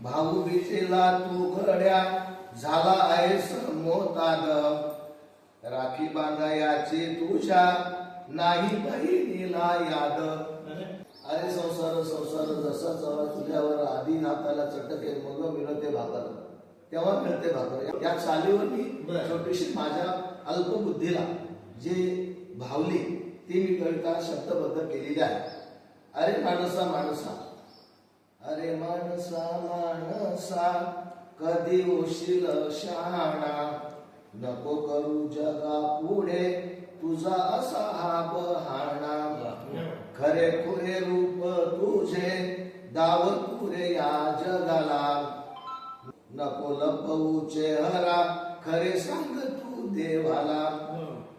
भाऊ बिचेला तू घड्या झाला आहेस मोताद, राखी बांधायाची तुझ्या नाही बहिणीला याद. अरे संसार संसार जसा जवळ तुझ्यावर आधी हाताला चटके मग मिळते भाकर, तेव्हा मिळते भाकर. या चालीवर मी छोटीशी माझ्या अल्पबुद्धीला जे भावली ती मी कविता शब्दबद्ध केलेली आहे. अरे माणसा माणसा, अरे माणसा माणसा, कधी होशील शहाणा, नको करू जगा पुढे तुझा असा हा बहाणा. खरे खुरे रूप तुझे दाव तुरे या जगाला, नको लपवू चेहरा खरे सांग तू देवाला.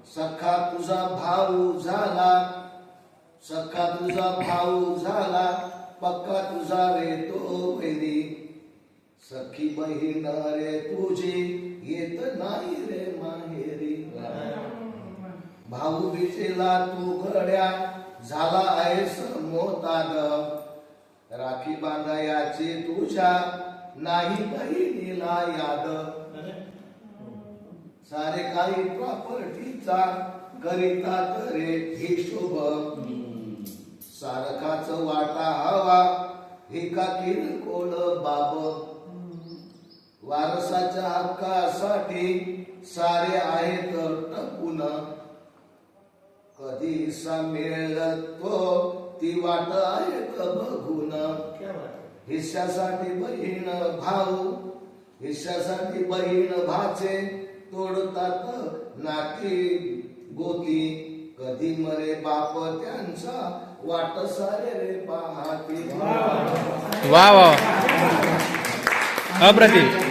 सखा तुझा भाऊ झाला, सखा तुझा भाऊ झाला, पक्का तुझा रे तो वैरी. सखी बहीण रे तुझी येत नाही रे माहेरी. भाऊ बिचेला तू घड्या झाला आहेस मोताद, राखी बांधायाची तुझ्या नाही बहिणीला याद. सारे काही प्रॉपर्टीचा करितात रे हिशोब, सारखाच वाटा हवा हे का किरकोळ बाब. वारसाच्या हक्कासाठी सारे आहेत टपून, कधी हिस्सा मिळेल तो ती वाट आहेत बघून. हिस्सासाठी बहीण भाऊ, हिस्सासाठी बहीण भाचे, तोडतात नाती गोती, कधी मरे बाप त्यांचा वाट सारे रे पाहते. वा वा, अप्रतिम.